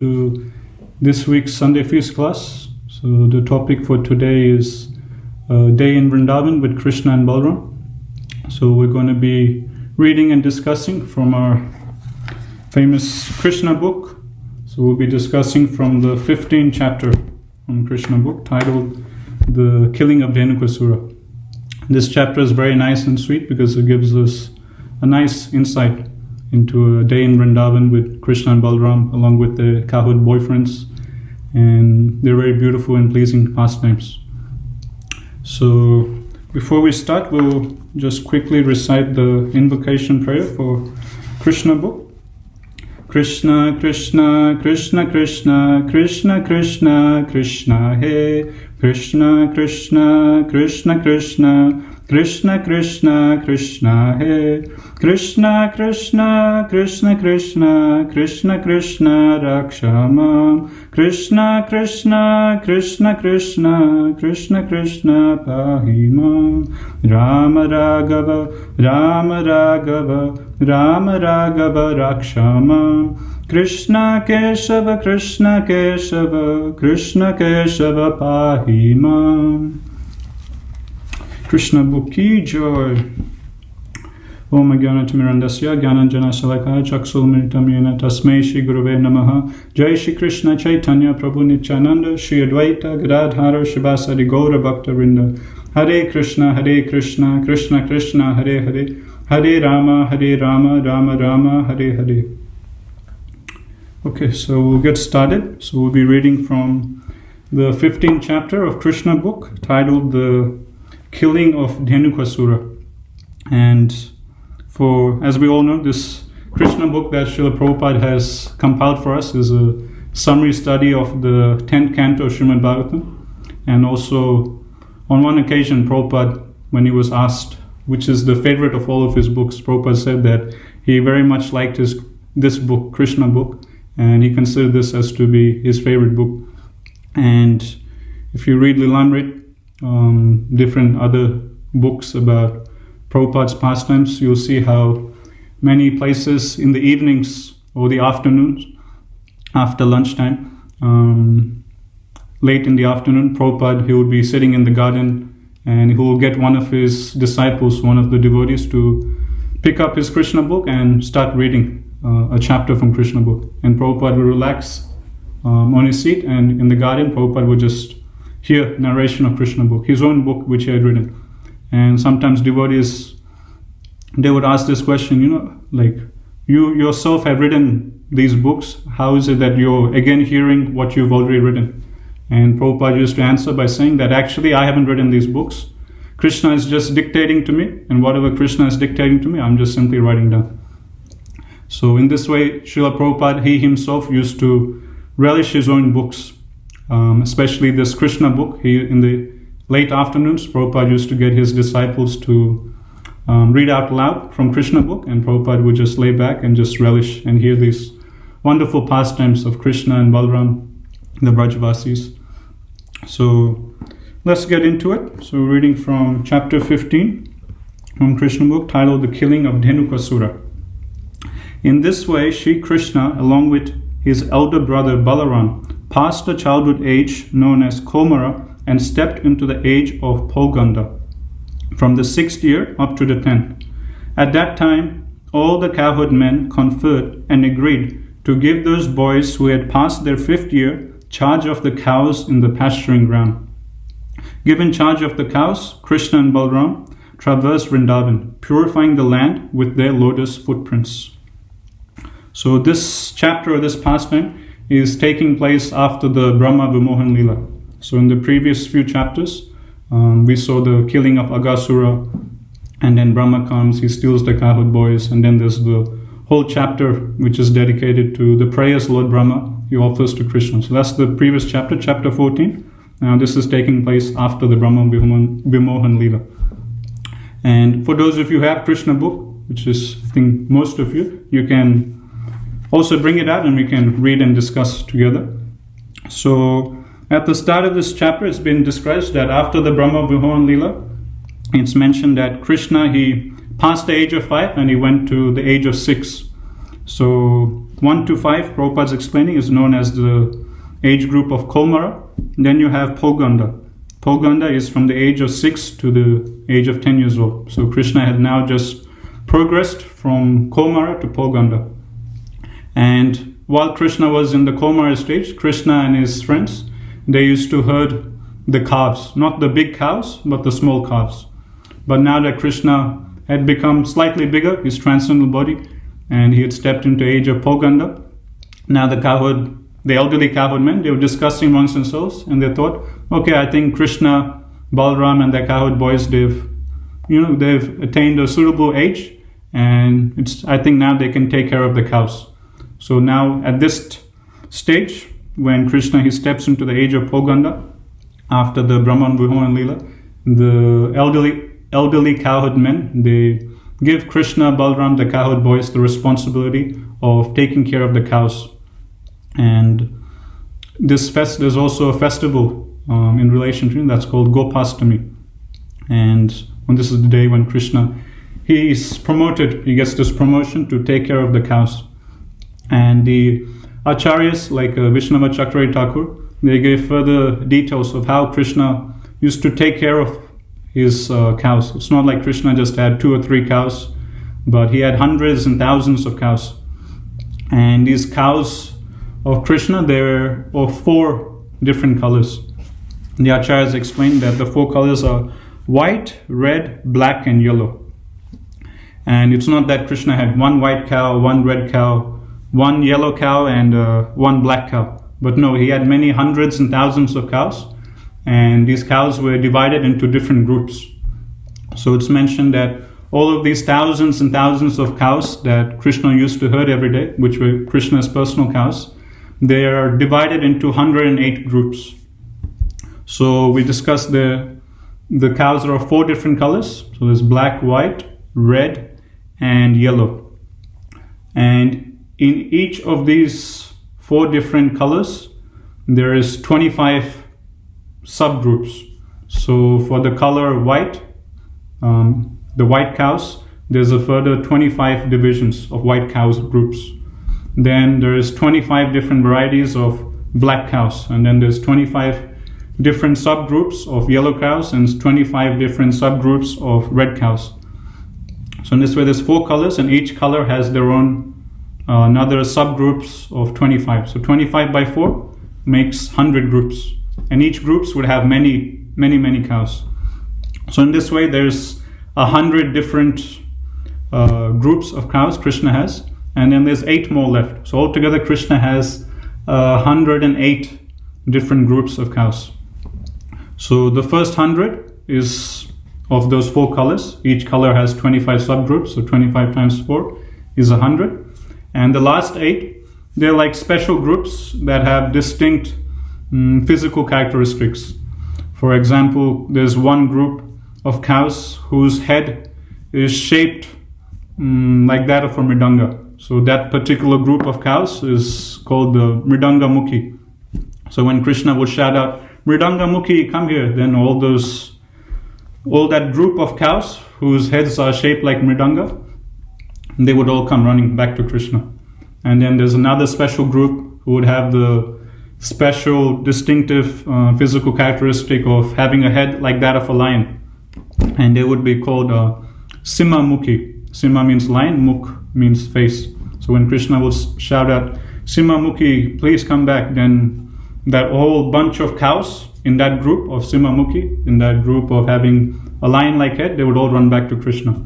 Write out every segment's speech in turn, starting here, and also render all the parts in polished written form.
To this week's Sunday Feast class. So the topic for today is Day in Vrindavan with Krsna and Balrama. So we're going to be reading and discussing from our famous Krishna book. So we'll be discussing from the 15th chapter from Krishna book titled The Killing of Dhenukasura. This chapter is very nice and sweet because it gives us a nice insight into a day in Vrindavan with Krsna and Balrama along with their cowherd boyfriends, and they're very beautiful and pleasing pastimes. So before we start, we'll just quickly recite the invocation prayer for Krishna book. Krishna, Krishna, Krishna, Krishna, Krishna, Krishna, Krishna, He. Krishna, Krishna, Krishna, Krishna, Krishna, Krishna, Krishna, He. Krishna, Krishna, Krishna, Krishna, Krishna, Krishna, Rakshama. Krishna, Krishna, Krishna, Krishna, Krishna, Krishna, Pahima. Rama Raghava, Rama Raghava, Rama Raghava, Rakshama. Krishna Keshava, Krishna Keshava, Krishna Keshava, Pahima. Krishna book ki joy. Om Jnanatirmirandasya Jnananjana Shalakaya Chakshulmritam Yena Tasmai Shri Gurave Namaha. Jai Shri Krishna Chaitanya Prabhu Nityananda Shri Advaita Gadadhara Shivasadi Gaura Bhakta Vrinda. Hare Krishna, Krishna Krishna, Hare Hare, Hare Rama, Rama Rama, Hare Hare. Okay, so we'll get started. So we'll be reading from the 15th chapter of Krishna book titled The Killing of Dhenukasura. And as we all know, this Krishna book that Srila Prabhupada has compiled for us is a summary study of the 10th canto of Srimad Bhagavatam. And also, on one occasion, Prabhupada, when he was asked which is the favorite of all of his books, Prabhupada said that he very much liked this book, Krishna book, and he considered this as to be his favorite book. And if you read Lilamrit, different other books about Prabhupada's pastimes, you'll see how many places in the evenings or the afternoons, after lunchtime, late in the afternoon, Prabhupada, he would be sitting in the garden and he will get one of his disciples, one of the devotees, to pick up his Krishna book and start reading a chapter from Krishna book. And Prabhupada would relax on his seat, and in the garden, Prabhupada would just hear narration of Krishna book, his own book which he had written. And sometimes devotees, they would ask this question, like, you yourself have written these books, how is it that you're again hearing what you've already written? And Prabhupada used to answer by saying that actually I haven't written these books. Krishna is just dictating to me, and whatever Krishna is dictating to me, I'm just simply writing down. So in this way, Srila Prabhupada, he himself used to relish his own books, especially this Krishna book. In the late afternoons, Prabhupada used to get his disciples to read out loud from Krishna book, and Prabhupada would just lay back and just relish and hear these wonderful pastimes of Krishna and Balrama, the Brajvasis. So let's get into it. So we're reading from chapter 15 from Krishna book titled The Killing of Dhenukasura. In this way, Sri Krishna, along with his elder brother Balaram, passed the childhood age known as Komara and stepped into the age of Poganda, from the 6th year up to the 10th. At that time, all the cowherd men conferred and agreed to give those boys who had passed their 5th year charge of the cows in the pasturing ground. Given charge of the cows, Krishna and Balram traversed Vrindavan, purifying the land with their lotus footprints. So this chapter, or this pastime, is taking place after the Brahma Vimohan Lila. So in the previous few chapters, we saw the killing of Aghasura, and then Brahma comes, he steals the cowherd boys, and then there's the whole chapter which is dedicated to the prayers Lord Brahma he offers to Krishna. So that's the previous chapter, chapter 14. Now this is taking place after the Brahma Vimohan Lila. And for those of you who have Krishna book, which is I think most of you, you can also bring it out and we can read and discuss together. So at the start of this chapter, it's been described that after the Brahma Vimohan Lila, it's mentioned that Krishna, he passed the age of 5 and he went to the age of 6. So 1 to 5, Prabhupada's explaining, is known as the age group of Kaumara. Then you have Poganda. Poganda is from the age of 6 to the age of 10 years old. So Krishna had now just progressed from Kaumara to Poganda. And while Krishna was in the Kaumara stage, Krishna and his friends, they used to herd the calves, not the big cows, but the small calves. But now that Krishna had become slightly bigger, his transcendental body, and he had stepped into the age of Poganda, now the elderly cowherd men, they were discussing amongst themselves, and they thought, okay, I think Krishna, Balram, and the cowherd boys, they've attained a suitable age, and I think now they can take care of the cows. So now at this stage, when Krishna, he steps into the age of Poganda, after the Brahman Vimohan Leela, the elderly cowherd men, they give Krishna, Balram, the cowherd boys, the responsibility of taking care of the cows. And there's also a festival in relation to it that's called Gopastami. And this is the day when Krishna, he gets this promotion to take care of the cows. And the acharyas like Vishnava Chakravarti Thakur, they gave further details of how Krishna used to take care of his cows. It's not like Krishna just had 2 or 3 cows, but he had hundreds and thousands of cows. And these cows of Krishna, they're of 4 different colors. The acharyas explained that the 4 colors are white, red, black, and yellow. And it's not that Krishna had 1 white cow, 1 red cow, 1 yellow cow, and 1 black cow. But no, he had many hundreds and thousands of cows, and these cows were divided into different groups. So it's mentioned that all of these thousands and thousands of cows that Krishna used to herd every day, which were Krishna's personal cows, they are divided into 108 groups. So we discussed the cows are of 4 different colors. So there's black, white, red, and yellow. And in each of these 4 different colors, there is 25 subgroups. So for the color white, the white cows, there's a further 25 divisions of white cows groups. Then there is 25 different varieties of black cows, and then there's 25 different subgroups of yellow cows and 25 different subgroups of red cows. So in this way there's 4 colors, and each color has their own another subgroups of 25. So 25 by 4 makes 100 groups, and each groups would have many cows. So in this way there's 100 different groups of cows Krishna has, and then there's 8 more left. So altogether Krishna has 108 different groups of cows. So the first 100 is of those 4 colors. Each color has 25 subgroups, so 25 times 4 is 100. And the last 8, they're like special groups that have distinct physical characteristics. For example, there's one group of cows whose head is shaped like that of a mridanga. So that particular group of cows is called the Mridanga Mukhi. So when Krishna would shout out, Mridanga Mukhi, come here, then all that group of cows whose heads are shaped like mridanga, they would all come running back to Krishna. And then there's another special group who would have the special distinctive physical characteristic of having a head like that of a lion. And they would be called Simha Mukhi. Simha means lion, Mukh means face. So when Krishna would shout out, Simha Mukhi, please come back, then that whole bunch of cows in that group of Simha Mukhi, in that group of having a lion-like head, they would all run back to Krishna.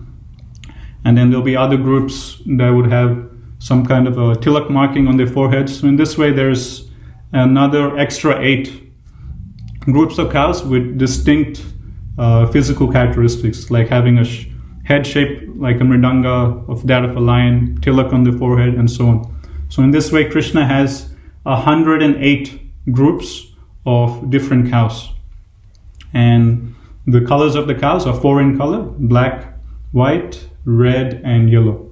And then there'll be other groups that would have some kind of a tilak marking on their foreheads. So in this way, there's another extra 8 groups of cows with distinct physical characteristics, like having a head shaped like a mridanga, of that of a lion, tilak on the forehead, and so on. So in this way, Krishna has 108 groups of different cows. And the colors of the cows are 4 in color: black, white, red, and yellow.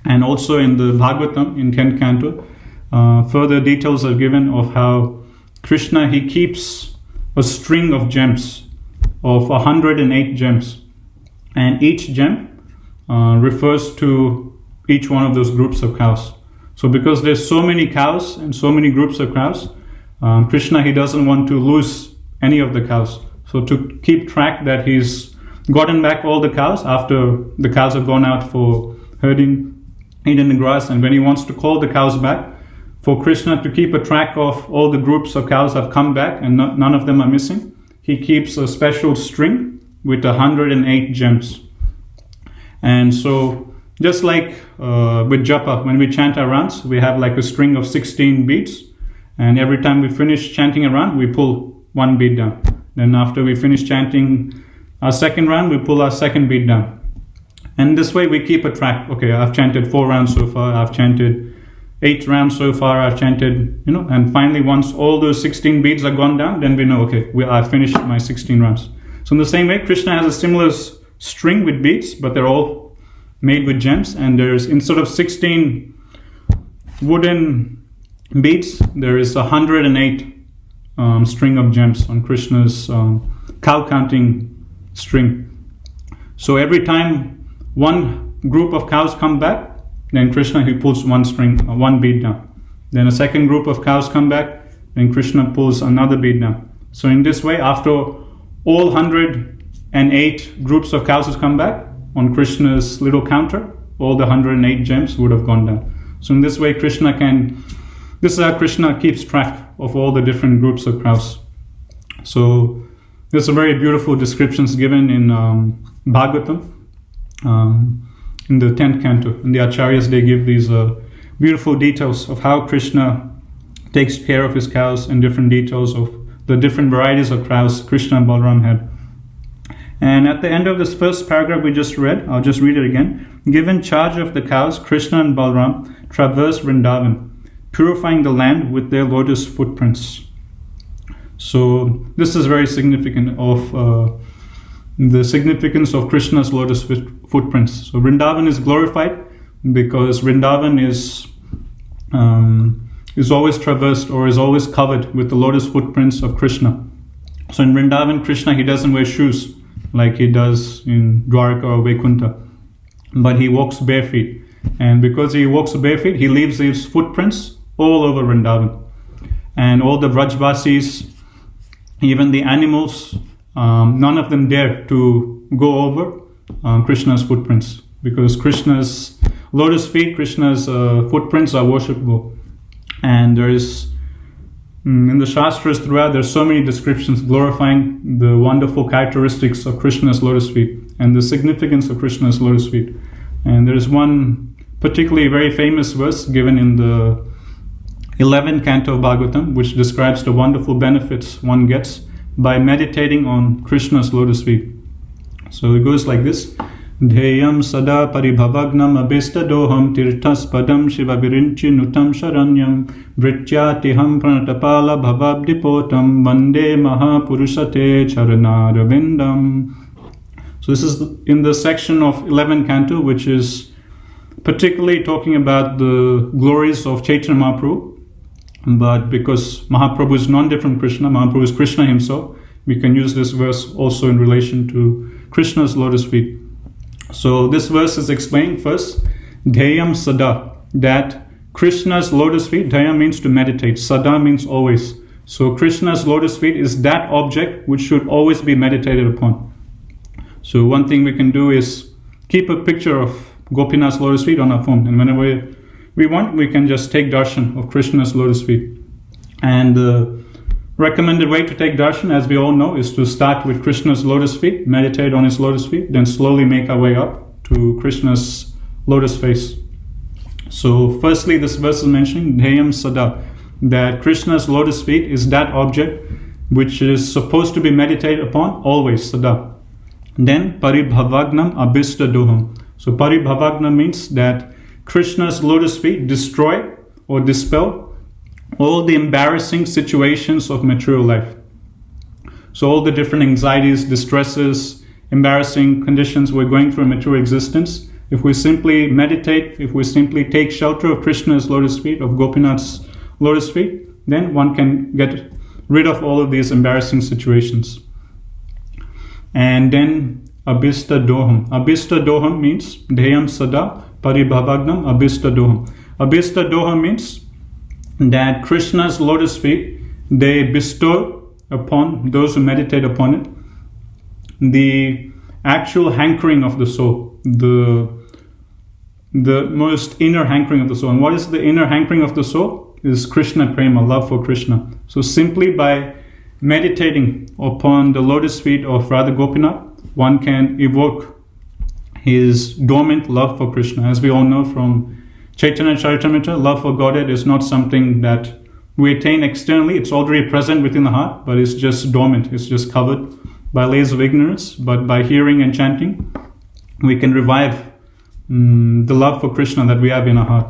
And also in the Bhagavatam, in 10th canto, further details are given of how Krishna, he keeps a string of gems, of 108 gems. And each gem refers to each one of those groups of cows. So because there's so many cows and so many groups of cows, Krishna, he doesn't want to lose any of the cows. So to keep track that he's gotten back all the cows after the cows have gone out for herding, eating the grass, and when he wants to call the cows back, for Krishna to keep a track of all the groups of cows have come back and none of them are missing, he keeps a special string with 108 gems. And so just like with japa, when we chant our rounds, we have like a string of 16 beads, and every time we finish chanting a round, we pull one bead down. Then after we finish chanting our second round, we pull our second bead down. And this way we keep a track. Okay, I've chanted 4 rounds so far, I've chanted 8 rounds so far, I've chanted, and finally once all those 16 beads are gone down, then we know, okay, I've finished my 16 rounds. So in the same way, Krishna has a similar string with beads, but they're all made with gems, and there's, instead of 16 wooden beads, there is 108 string of gems on Krishna's cow counting string. So every time one group of cows come back, then Krishna, he pulls one bead down. Then a second group of cows come back, then Krishna pulls another bead down. So in this way, after all 108 groups of cows has come back, on Krishna's little counter, all the 108 gems would have gone down. So in this way, this is how Krishna keeps track of all the different groups of cows. So there's some very beautiful descriptions given in Bhagavatam, in the 10th canto. In the Acharyas, they give these beautiful details of how Krishna takes care of his cows, and different details of the different varieties of cows Krishna and Balram had. And at the end of this first paragraph we just read, I'll just read it again. Given charge of the cows, Krishna and Balram traversed Vrindavan, purifying the land with their lotus footprints. So this is very significant of the significance of Krishna's lotus footprints. So Vrindavan is glorified because Vrindavan is always traversed, or is always covered with the lotus footprints of Krishna. So in Vrindavan, Krishna, he doesn't wear shoes like he does in Dwarka or Vaikuntha, but he walks bare feet. And because he walks bare feet, he leaves his footprints all over Vrindavan. And all the Vrajvasis, even the animals, none of them dare to go over Krishna's footprints, because Krishna's lotus feet, Krishna's footprints are worshipable. And there is, in the Shastras throughout, there's so many descriptions glorifying the wonderful characteristics of Krishna's lotus feet and the significance of Krishna's lotus feet. And there's one particularly very famous verse given in the 11th canto of Bhagavatam, which describes the wonderful benefits one gets by meditating on Krishna's lotus feet. So it goes like this. Dheyam sada paribhavagnam abhistadoham tirthaspadam shiva virinchi nutam sharanyam vrityatiham pranatapala bhavabdipotam vande mahapurusate charanaravindam. So this is in the section of 11th canto, which is particularly talking about the glories of Chaitanya Mahaprabhu. But because Mahaprabhu is non-different Krishna, Mahaprabhu is Krishna himself, we can use this verse also in relation to Krishna's lotus feet. So this verse is explained first, Dheyam Sada, that Krishna's lotus feet, Dhaya means to meditate, Sada means always. So Krishna's lotus feet is that object which should always be meditated upon. So one thing we can do is keep a picture of Gopinath's lotus feet on our phone, and whenever we want, we can just take darshan of Krishna's lotus feet. And the recommended way to take darshan, as we all know, is to start with Krishna's lotus feet, meditate on his lotus feet, then slowly make our way up to Krishna's lotus face. So firstly, this verse is mentioning Dheyam Sada, that Krishna's lotus feet is that object which is supposed to be meditated upon always, Sada. Then Paribhavagnam Abhistadoham. So Paribhavagnam means that Krishna's lotus feet destroy or dispel all the embarrassing situations of material life. So all the different anxieties, distresses, embarrassing conditions we're going through in material existence, if we simply meditate, if we simply take shelter of Krishna's lotus feet, of Gopinath's lotus feet, then one can get rid of all of these embarrassing situations. And then Abhista Doham. Abhista Doham means Dheyam Sada Paribhavagnam Abhista Doham. Abhista Doha means that Krishna's lotus feet, they bestow upon those who meditate upon it the actual hankering of the soul, the most inner hankering of the soul. And what is the inner hankering of the soul? Is Krishna prema, love for Krishna. So simply by meditating upon the lotus feet of Radha Gopinath, one can evoke his dormant love for Krishna. As we all know from Chaitanya Charitamrita, love for Godhead is not something that we attain externally. It's already present within the heart, but it's just dormant. It's just covered by layers of ignorance. But by hearing and chanting, we can revive the love for Krishna that we have in our heart.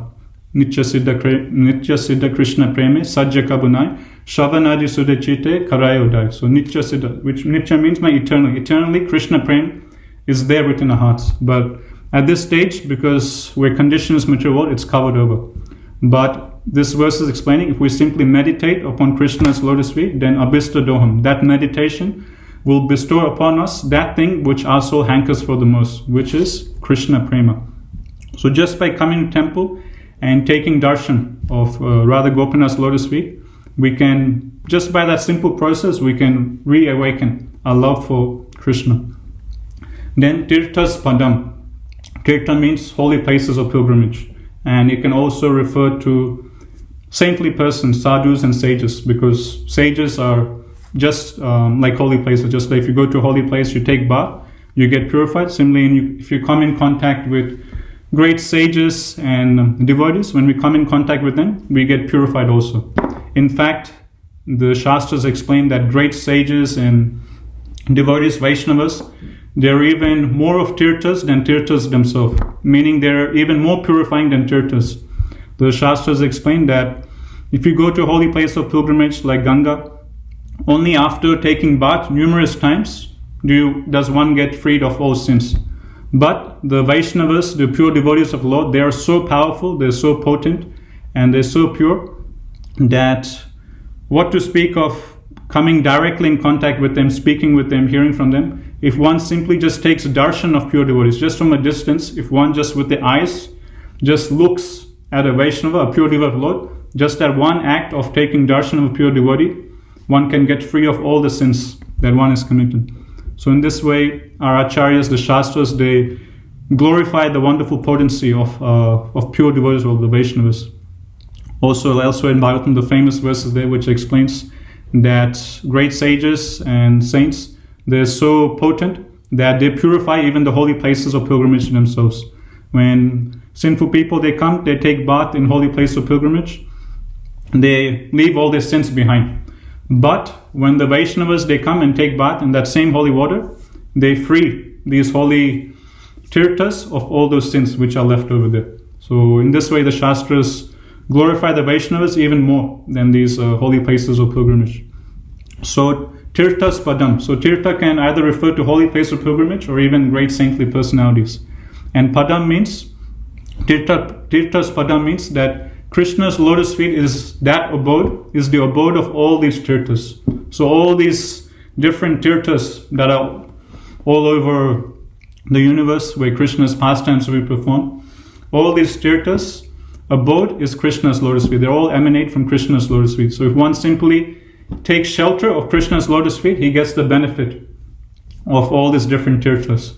Nitya Siddha Krishna Preme Sajja Kabunai Shavanadi Sudachite Karayodai. So Nitya Siddha, which Nitya means my eternally Krishna Prem is there within our hearts. But at this stage, because we're conditioned as material world, it's covered over. But this verse is explaining, if we simply meditate upon Krishna's lotus feet, then Abhista Doham, that meditation will bestow upon us that thing which our soul hankers for the most, which is Krishna Prema. So just by coming to temple and taking darshan of Radha Gopinath's lotus feet, we can, just by that simple process, we can reawaken our love for Krishna. Then Tirthas Padam. Tirtha means holy places of pilgrimage. And it can also refer to saintly persons, sadhus and sages, because sages are just like holy places. Just like if you go to a holy place, you take bath, you get purified. Similarly, if you come in contact with great sages and devotees, when we come in contact with them, we get purified also. In fact, the Shastras explain that great sages and devotees, Vaishnavas, they're even more of tirthas than tirthas themselves, meaning they're even more purifying than tirthas. The Shastras explain that if you go to a holy place of pilgrimage like Ganga, only after taking bath numerous times does one get freed of all sins. But the Vaishnavas, the pure devotees of the Lord, they are so powerful, they're so potent, and they're so pure that what to speak of coming directly in contact with them, speaking with them, hearing from them. If one simply just takes darshan of pure devotees, just from a distance, if one just with the eyes just looks at a Vaishnava, a pure devotee of the Lord, just that one act of taking darshan of a pure devotee, one can get free of all the sins that one has committed. So in this way, our acharyas, the Shastras, they glorify the wonderful potency of pure devotees of the Vaishnavas. Also elsewhere in Bhagavatam, the famous verses there which explains that great sages and saints, they're so potent that they purify even the holy places of pilgrimage themselves. When sinful people, they come, they take bath in holy place of pilgrimage, they leave all their sins behind. But when the Vaishnavas, they come and take bath in that same holy water, they free these holy tirthas of all those sins which are left over there. So in this way, the Shastras glorify the Vaishnavas even more than these holy places of pilgrimage. So Tirthas Padam. So Tirtha can either refer to holy place of pilgrimage or even great saintly personalities. And Padam means, Tirthas Padam means that Krishna's lotus feet is that abode, is the abode of all these tirthas. So all these different tirthas that are all over the universe where Krishna's pastimes will be performed, all these tirthas, abode is Krishna's lotus feet. They all emanate from Krishna's lotus feet. So if one simply takes shelter of Krishna's lotus feet, he gets the benefit of all these different tirthas.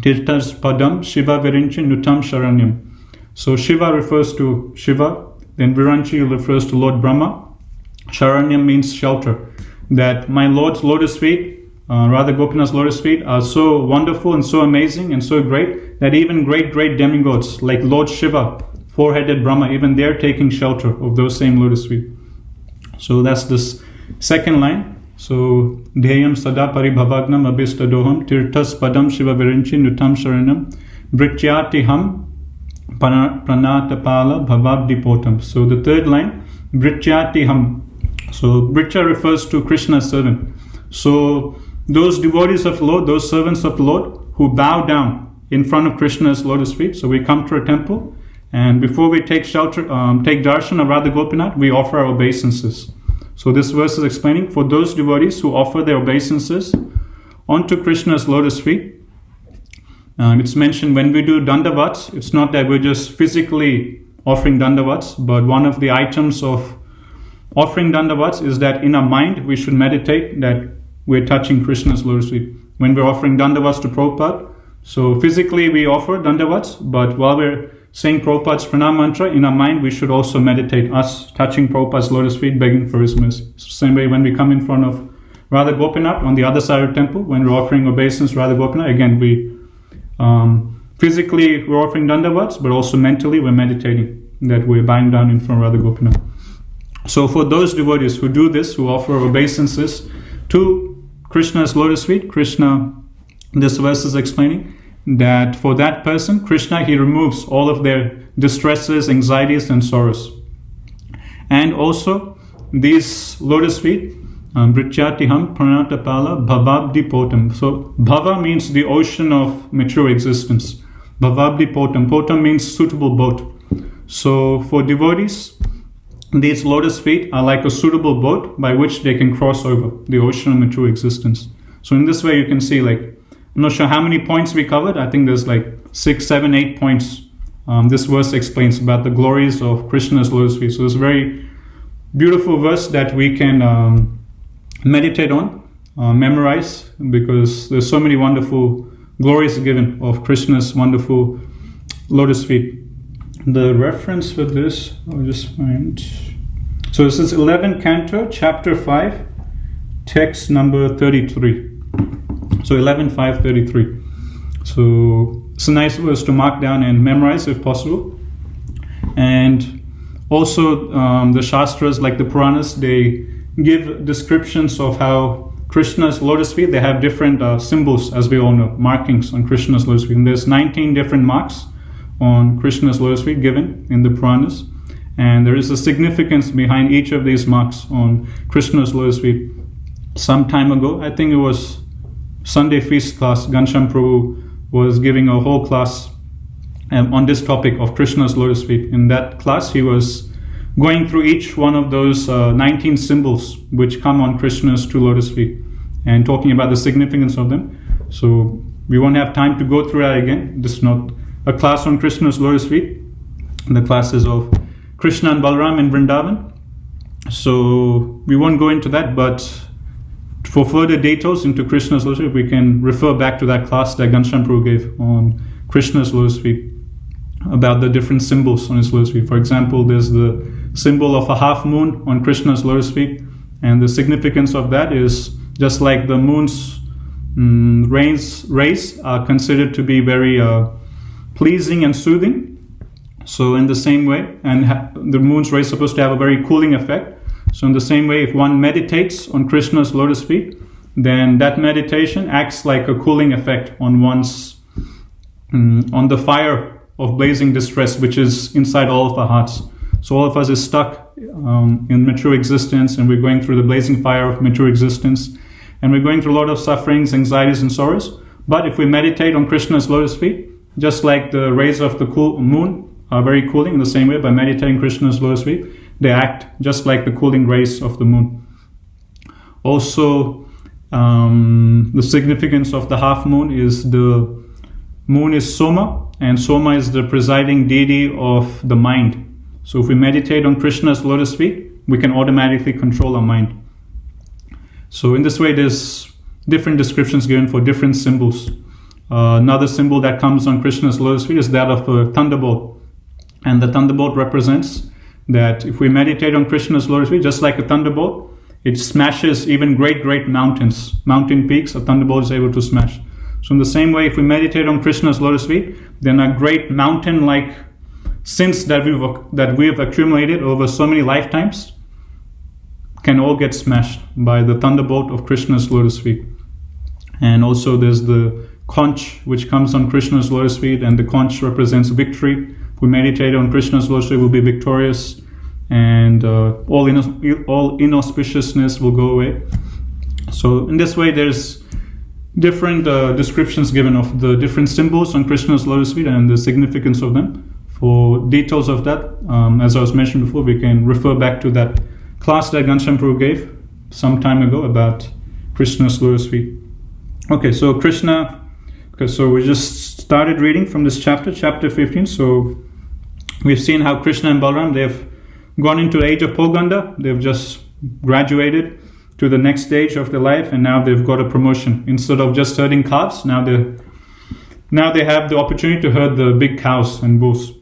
Tirthas Padam Shiva Virinchi Nutam Sharanyam. So Shiva refers to Shiva, then Viranchi refers to Lord Brahma. Sharanyam means shelter. That my Lord's lotus feet, Radha Gopinath's lotus feet, are so wonderful and so amazing and so great that even great demigods like Lord Shiva, four-headed Brahma, even they're taking shelter of those same lotus feet. So that's this second line. So Dheyam Sada Paribhavagnam Abhistadoham Tirthas Padam Shiva Virinchi Nutam Sharanam Brityatiham Pranatapala Bhavavdipotam. So the third line, Brityatiham. So Britya refers to Krishna's servant. So those devotees of the Lord, those servants of the Lord who bow down in front of Krishna's lotus feet. So we come to a temple, and before we take shelter, take darshan of Radha Gopinath, we offer our obeisances. So this verse is explaining for those devotees who offer their obeisances onto Krishna's lotus feet. It's mentioned when we do dandavats, it's not that we're just physically offering dandavats, but one of the items of offering dandavats is that in our mind we should meditate that we're touching Krishna's lotus feet. When we're offering dandavats to Prabhupada, so physically we offer dandavats, but while we're saying Prabhupada's pranam mantra, in our mind we should also meditate us touching Prabhupada's lotus feet, begging for his mercy. Same way when we come in front of Radha Gopinath on the other side of the temple, when we're offering obeisance to Radha Gopinath, again we physically we're offering dandavats, but also mentally we're meditating that we're bowing down in front of Radha Gopinath. So for those devotees who do this, who offer obeisances to Krishna's lotus feet, Krishna, this verse is explaining that for that person, Krishna, he removes all of their distresses, anxieties and sorrows. And also these lotus feet, Vrityatiham Pranatapala Bhavabdi Potam. So Bhava means the ocean of mature existence. Bhavabdi Potam. Potam means suitable boat. So for devotees, these lotus feet are like a suitable boat by which they can cross over the ocean of mature existence. So in this way you can see, like, I'm not sure how many points we covered. I think there's like 6, 7, 8 points. This verse explains about the glories of Krishna's lotus feet. So it's a very beautiful verse that we can meditate on, memorize, because there's so many wonderful glories given of Krishna's wonderful lotus feet. The reference for this, I'll just find. So this is 11th Canto, Chapter 5, text number 33. So 11.5.33. So it's a nice verse to mark down and memorize if possible. And also the Shastras, like the Puranas, they give descriptions of how Krishna's lotus feet, they have different symbols, as we all know, markings on Krishna's lotus feet. And there's 19 different marks on Krishna's lotus feet given in the Puranas. And there is a significance behind each of these marks on Krishna's lotus feet. Some time ago, I think it was Sunday feast class, Ghanshyam Prabhu was giving a whole class on this topic of Krishna's lotus feet. In that class, he was going through each one of those 19 symbols which come on Krishna's two lotus feet and talking about the significance of them. So we won't have time to go through that again. This is not a class on Krishna's lotus feet. The class is of Krsna and Balrama in Vrindavan. So we won't go into that, but for further details into Krishna's lotus feet, we can refer back to that class that Ghanshyam Prabhu gave on Krishna's lotus feet, about the different symbols on his lotus feet. For example, there's the symbol of a half moon on Krishna's lotus feet, and the significance of that is just like the moon's rays are considered to be very pleasing and soothing. So in the same way, and the moon's rays are supposed to have a very cooling effect. So in the same way, if one meditates on Krishna's lotus feet, then that meditation acts like a cooling effect on one's, on the fire of blazing distress, which is inside all of our hearts. So all of us is stuck in mature existence, and we're going through the blazing fire of mature existence, and we're going through a lot of sufferings, anxieties, and sorrows. But if we meditate on Krishna's lotus feet, just like the rays of the moon are very cooling, in the same way, by meditating Krishna's lotus feet, they act just like the cooling rays of the moon. Also, the significance of the half moon is the moon is Soma, and Soma is the presiding deity of the mind. So if we meditate on Krishna's lotus feet, we can automatically control our mind. So in this way, there's different descriptions given for different symbols. Another symbol that comes on Krishna's lotus feet is that of a thunderbolt. And the thunderbolt represents that if we meditate on Krishna's lotus feet, just like a thunderbolt, it smashes even great mountains, mountain peaks, a thunderbolt is able to smash. So in the same way, if we meditate on Krishna's lotus feet, then a great mountain-like sins that we have accumulated over so many lifetimes can all get smashed by the thunderbolt of Krishna's lotus feet. And also there's the conch, which comes on Krishna's lotus feet, and the conch represents victory. If we meditate on Krishna's lotus feet, we'll be victorious, and all inauspiciousness will go away. So in this way, there's different descriptions given of the different symbols on Krishna's lotus feet and the significance of them. For details of that, as I was mentioned before, we can refer back to that class that Ghanshyam Prabhu gave some time ago about Krishna's lotus feet. Okay, so Krishna, so we just started reading from this chapter 15. So we've seen how Krishna and Balram, they've gone into the age of Poganda. They've just graduated to the next stage of their life, and now they've got a promotion. Instead of just herding calves, now they have the opportunity to herd the big cows and bulls.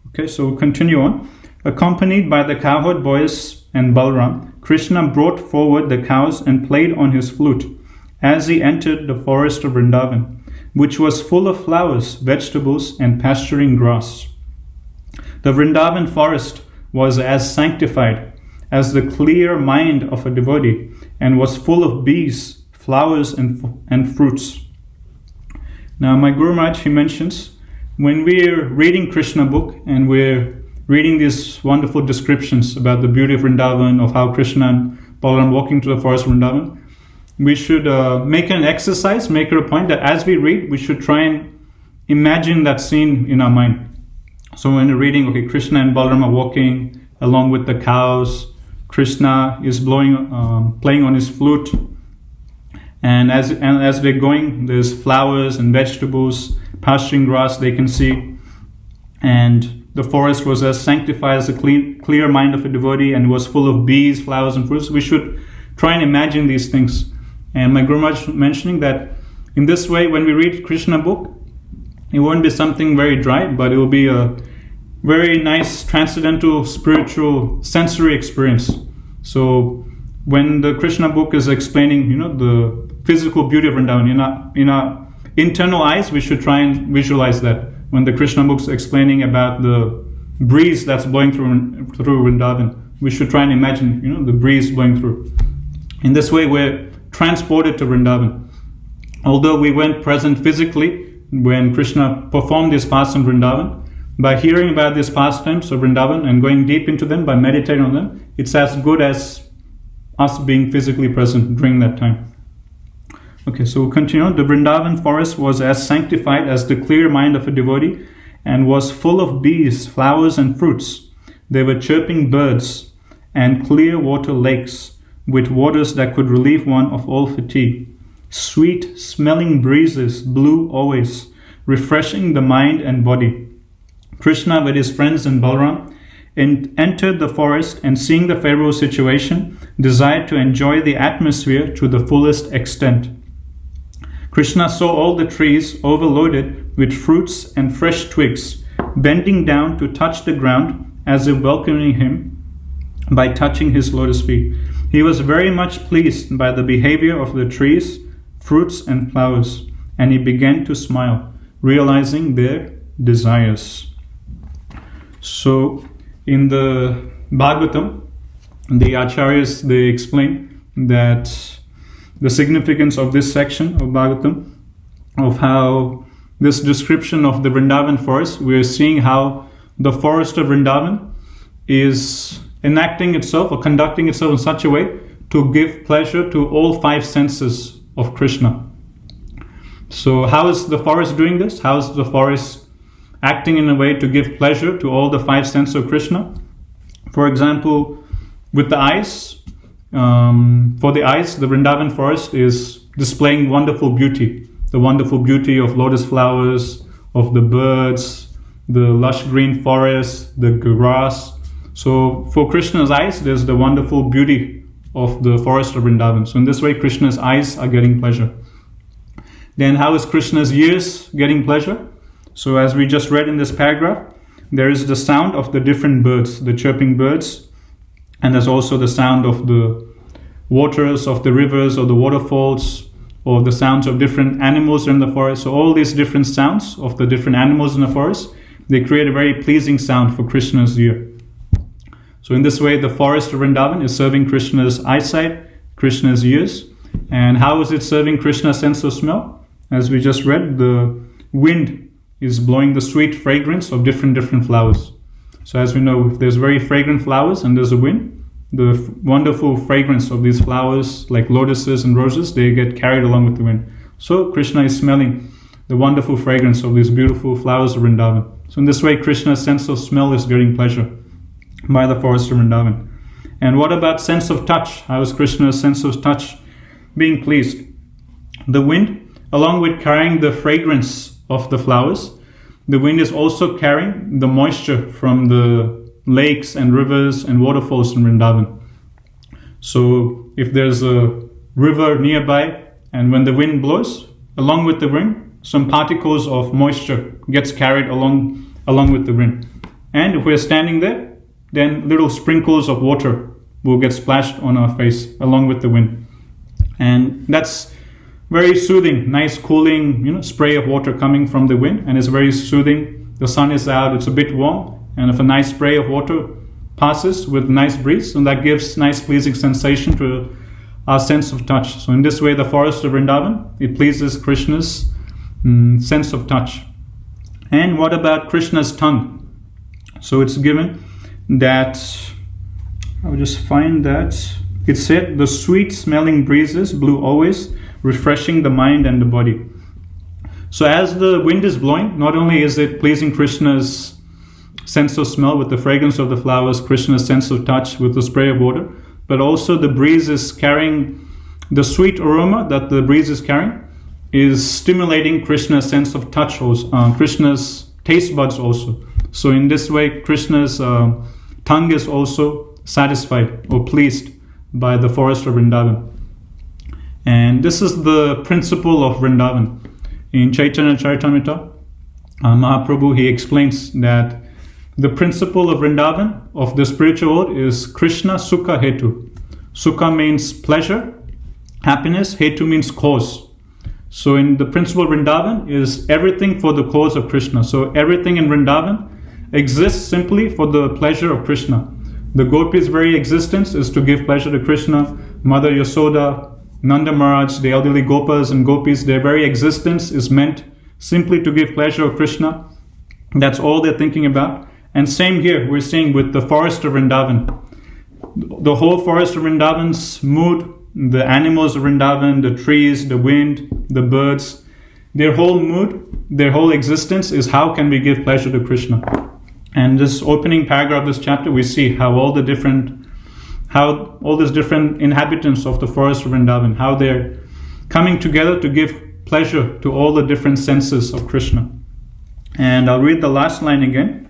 Okay, so we'll continue on. Accompanied by the cowherd boys and Balram, Krishna brought forward the cows and played on his flute as he entered the forest of Vrindavan, which was full of flowers, vegetables, and pasturing grass. The Vrindavan forest was as sanctified as the clear mind of a devotee, and was full of bees, flowers, and fruits. Now, my Guru Maharaj, he mentions, when we're reading Krishna book and we're reading these wonderful descriptions about the beauty of Vrindavan, of how Krishna and Balaram walking to the forest of Vrindavan, we should make an exercise, make it a point that as we read, we should try and imagine that scene in our mind. So when we're reading, okay, Krishna and Balaram are walking along with the cows, Krishna is playing on his flute, and as they're going, there's flowers and vegetables, pasturing grass they can see, and the forest was as sanctified as the clear mind of a devotee, and was full of bees, flowers, and fruits. We should try and imagine these things. And my Guru Maharaj mentioning that in this way, when we read Krishna book, it won't be something very dry, but it will be a very nice transcendental, spiritual, sensory experience. So when the Krishna book is explaining, the physical beauty of Vrindavan, in our internal eyes, we should try and visualize that. When the Krishna book is explaining about the breeze that's blowing through Vrindavan, we should try and imagine, the breeze blowing through. In this way, we're transported to Vrindavan. Although we weren't present physically when Krishna performed his pastimes in Vrindavan, by hearing about these pastimes of Vrindavan and going deep into them, by meditating on them, it's as good as us being physically present during that time. Okay, so we'll continue on. The Vrindavan forest was as sanctified as the clear mind of a devotee, and was full of bees, flowers, and fruits. There were chirping birds and clear water lakes, with waters that could relieve one of all fatigue. Sweet smelling breezes blew always, refreshing the mind and body. Krishna with his friends and Balram entered the forest, and seeing the favorable situation, desired to enjoy the atmosphere to the fullest extent. Krishna saw all the trees overloaded with fruits and fresh twigs, bending down to touch the ground as if welcoming him by touching his lotus feet. He was very much pleased by the behavior of the trees, fruits, and flowers, and he began to smile, realizing their desires. So, in the Bhagavatam, the Acharyas, they explain that the significance of this section of Bhagavatam, of how this description of the Vrindavan forest, we're seeing how the forest of Vrindavan is enacting itself or conducting itself in such a way to give pleasure to all five senses of Krishna. So how is the forest doing this? How is the forest acting in a way to give pleasure to all the five senses of Krishna? For example, with the eyes, for the eyes, the Vrindavan forest is displaying wonderful beauty. The wonderful beauty of lotus flowers, of the birds, the lush green forest, the grass. So for Krishna's eyes, there's the wonderful beauty of the forest of Vrindavan. So in this way, Krishna's eyes are getting pleasure. Then how is Krishna's ears getting pleasure? So as we just read in this paragraph, there is the sound of the different birds, the chirping birds, and there's also the sound of the waters of the rivers or the waterfalls, or the sounds of different animals in the forest. So all these different sounds of the different animals in the forest, they create a very pleasing sound for Krishna's ear. So in this way, the forest of Vrindavan is serving Krishna's eyesight, Krishna's ears. And how is it serving Krishna's sense of smell? As we just read, the wind is blowing the sweet fragrance of different flowers. So as we know, if there's very fragrant flowers and there's a wind, the wonderful fragrance of these flowers, like lotuses and roses, they get carried along with the wind. So Krishna is smelling the wonderful fragrance of these beautiful flowers of Vrindavan. So in this way, Krishna's sense of smell is getting pleasure by the forest of Vrindavan. And what about sense of touch? How is Krishna's sense of touch being pleased? The wind, along with carrying the fragrance of the flowers, the wind is also carrying the moisture from the lakes and rivers and waterfalls in Vrindavan. So if there's a river nearby, and when the wind blows, along with the wind, some particles of moisture gets carried along with the wind. And if we're standing there, then little sprinkles of water will get splashed on our face along with the wind. And that's very soothing, nice cooling, spray of water coming from the wind, and it's very soothing. The sun is out, it's a bit warm, and if a nice spray of water passes with nice breeze, and that gives nice pleasing sensation to our sense of touch. So in this way, the forest of Vrindavan, it pleases Krishna's sense of touch. And what about Krishna's tongue? So it's given that, I'll just find that, it said, the sweet smelling breezes blew always, refreshing the mind and the body. So as the wind is blowing, not only is it pleasing Krishna's sense of smell with the fragrance of the flowers, Krishna's sense of touch with the spray of water, but also the breeze is carrying, the sweet aroma that the breeze is carrying is stimulating Krishna's sense of touch also, Krishna's taste buds also. So in this way, Krishna's tongue is also satisfied or pleased by the forest of Vrindavan. And this is the principle of Vrindavan. In Chaitanya Charitamrita, Mahaprabhu, he explains that the principle of Vrindavan, of the spiritual world, is Krishna Sukha Hetu. Sukha means pleasure, happiness, Hetu means cause. So in the principle of Vrindavan is everything for the cause of Krishna. So everything in Vrindavan exists simply for the pleasure of Krishna. The gopis' very existence is to give pleasure to Krishna. Mother Yasoda, Nanda Maharaj, the elderly gopas and gopis, their very existence is meant simply to give pleasure of Krishna. That's all they're thinking about. And same here, we're seeing with the forest of Vrindavan. The whole forest of Vrindavan's mood, the animals of Vrindavan, the trees, the wind, the birds, their whole mood, their whole existence is how can we give pleasure to Krishna. And this opening paragraph of this chapter, we see how all these different inhabitants of the forest of Vrindavan, how they're coming together to give pleasure to all the different senses of Krishna. And I'll read the last line again.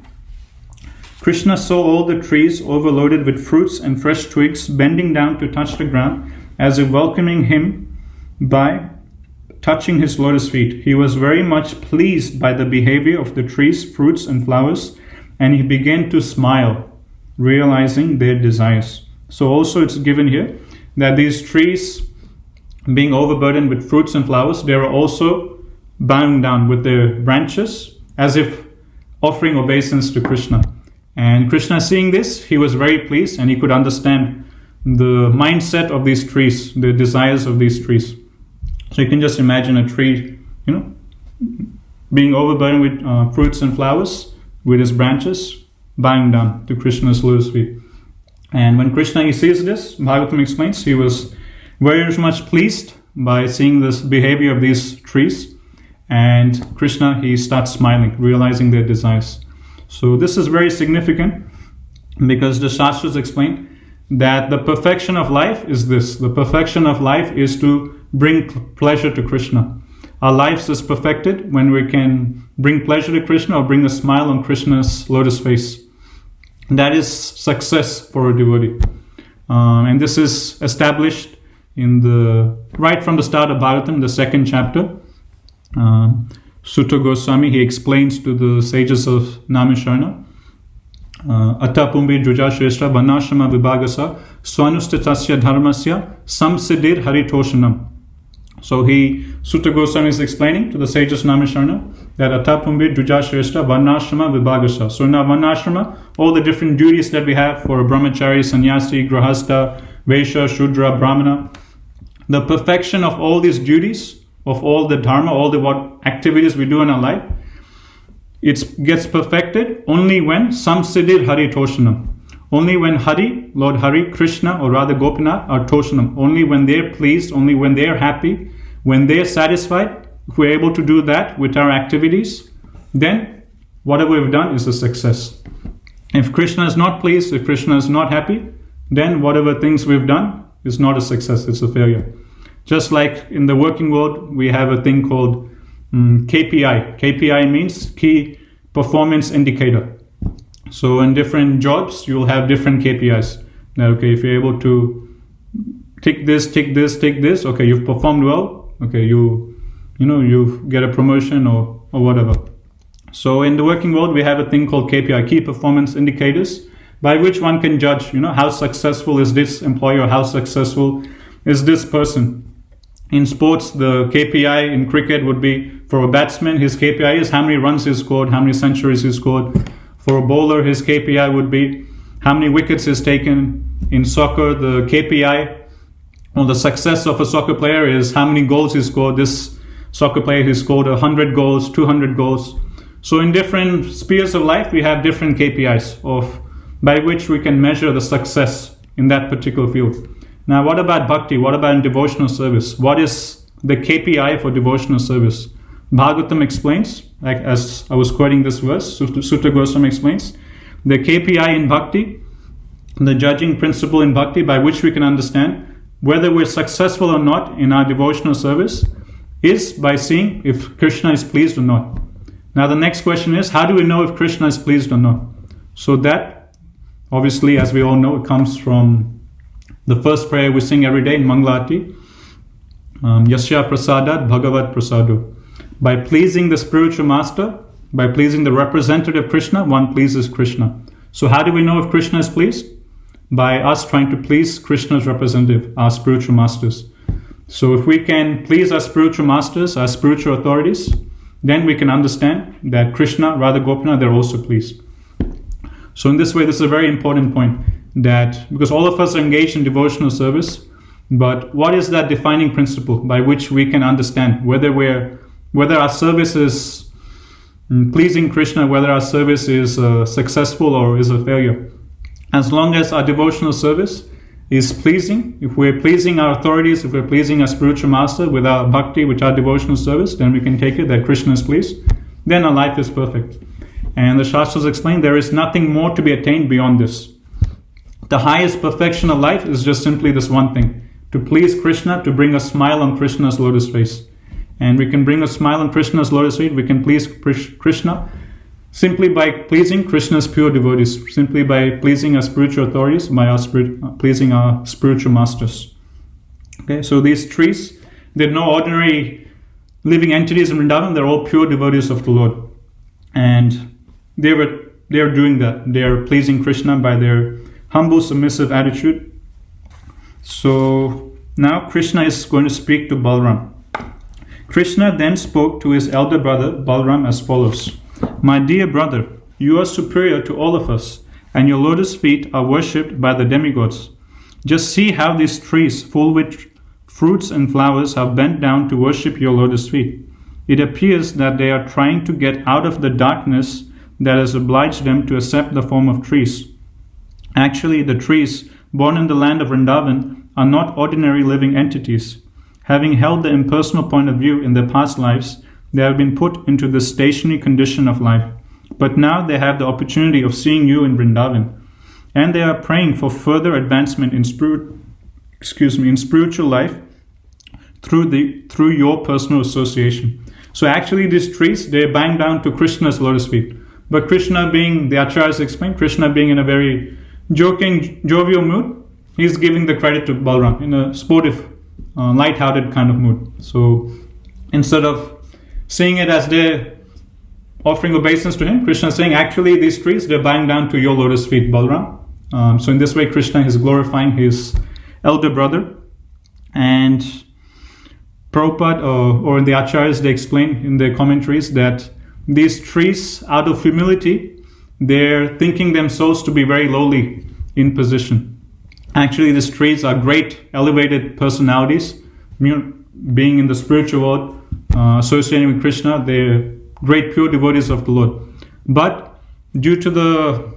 Krishna saw all the trees overloaded with fruits and fresh twigs bending down to touch the ground as if welcoming him by touching his lotus feet. He was very much pleased by the behavior of the trees, fruits and flowers, and he began to smile, realizing their desires. So also it's given here that these trees being overburdened with fruits and flowers, they are also bowing down with their branches as if offering obeisance to Krishna. And Krishna, seeing this, he was very pleased and he could understand the mindset of these trees, the desires of these trees. So you can just imagine a tree, being overburdened with fruits and flowers, with his branches, bowing down to Krishna's lotus feet. And when Krishna, he sees this, Bhagavatam explains, he was very much pleased by seeing this behavior of these trees. And Krishna, he starts smiling, realizing their desires. So this is very significant because the Shastras explain that the perfection of life is this. The perfection of life is to bring pleasure to Krishna. Our lives is perfected when we can bring pleasure to Krishna or bring a smile on Krishna's lotus face. That is success for a devotee. And this is established right from the start of Bhagavatam, the second chapter. Sutta Goswami, he explains to the sages of Namisharna, Atapumbi Juja Shrestha Vanashama Vibhagasa Swanustitasya Dharmasya Samsiddhir Haritoshanam. So Sutta Goswami is explaining to the sages of Namisharna that Atapumbi Juja Shrestha Vanashama Vibhagasa. So in our Vanashrama, all the different duties that we have for a brahmachari, sannyasi, grahastha, vaishya, shudra, brahmana, the perfection of all these duties, of all the dharma, all the activities we do in our life, it gets perfected only when Samsiddhir Hari Toshanam. Only when Hari, Lord Hari, Krishna, or rather Gopinath are Toshanam. Only when they're pleased, only when they're happy, when they're satisfied, if we're able to do that with our activities, then whatever we've done is a success. If Krishna is not pleased, if Krishna is not happy, then whatever things we've done is not a success, it's a failure. Just like in the working world, we have a thing called KPI. KPI means Key performance indicator. So in different jobs, you'll have different KPIs. Now, okay, if you're able to tick this, okay, you've performed well, okay, you get a promotion or whatever. So in the working world, we have a thing called KPI, key performance indicators, by which one can judge, how successful is this employee or how successful is this person. In sports, the KPI in cricket would be, for a batsman, his KPI is how many runs he scored, how many centuries he scored. For a bowler, his KPI would be how many wickets he's taken. In soccer, the KPI or the success of a soccer player is how many goals he scored. This soccer player, he scored 100 goals, 200 goals. So in different spheres of life, we have different KPIs by which we can measure the success in that particular field. Now, what about bhakti? What about in devotional service? What is the KPI for devotional service? Bhagavatam explains, like as I was quoting this verse, Sutta Goswami explains, the KPI in bhakti, the judging principle in bhakti by which we can understand whether we're successful or not in our devotional service is by seeing if Krishna is pleased or not. Now the next question is, how do we know if Krishna is pleased or not? So that, obviously, as we all know, it comes from the first prayer we sing every day in Mangalati, Yasya Prasadat Bhagavat Prasado. By pleasing the spiritual master, by pleasing the representative Krishna, one pleases Krishna. So how do we know if Krishna is pleased? By us trying to please Krishna's representative, our spiritual masters. So if we can please our spiritual masters, our spiritual authorities, then we can understand that Krishna, Radha Gopinath, they're also pleased. So in this way, this is a very important point, that because all of us are engaged in devotional service, but what is that defining principle by which we can understand whether our service is pleasing Krishna, whether our service is successful or is a failure? As long as our devotional service is pleasing, if we're pleasing our authorities, if we're pleasing our spiritual master with our bhakti, with our devotional service, then we can take it that Krishna is pleased. Then our life is perfect. And the Shastras explain there is nothing more to be attained beyond this. The highest perfection of life is just simply this one thing, to please Krishna, to bring a smile on Krishna's lotus face. And we can bring a smile on Krishna's lotus face, we can please Krishna simply by pleasing Krishna's pure devotees, simply by pleasing our spiritual authorities, by pleasing our spiritual masters. Okay, so these trees, they're no ordinary living entities in Vrindavan, they're all pure devotees of the Lord. And they're doing that. They're pleasing Krishna by their humble, submissive attitude. So now Krishna is going to speak to Balram. Krishna then spoke to his elder brother Balram as follows. My dear brother, you are superior to all of us, and your lotus feet are worshipped by the demigods. Just see how these trees full with fruits and flowers have bent down to worship your lotus feet. It appears that they are trying to get out of the darkness that has obliged them to accept the form of trees. Actually, the trees born in the land of Vrindavan are not ordinary living entities. Having held the impersonal point of view in their past lives, they have been put into the stationary condition of life. But now they have the opportunity of seeing you in Vrindavan. And they are praying for further advancement in spiritual life through your personal association. So actually these trees, they bang down to Krishna's lotus feet. But Krishna being, the Acharyas explain, Krishna being in a very joking, jovial mood, he's giving the credit to Balram in a sportive, light-hearted kind of mood. So instead of seeing it as they're offering obeisance to him, Krishna is saying, actually these trees, they're bowing down to your lotus feet, Balram. So in this way, Krishna is glorifying his elder brother. And Prabhupada, or in the Acharyas, they explain in their commentaries that these trees, out of humility, they're thinking themselves to be very lowly in position. Actually, these trees are great elevated personalities, being in the spiritual world, associating with Krishna, they're great pure devotees of the Lord. But due to the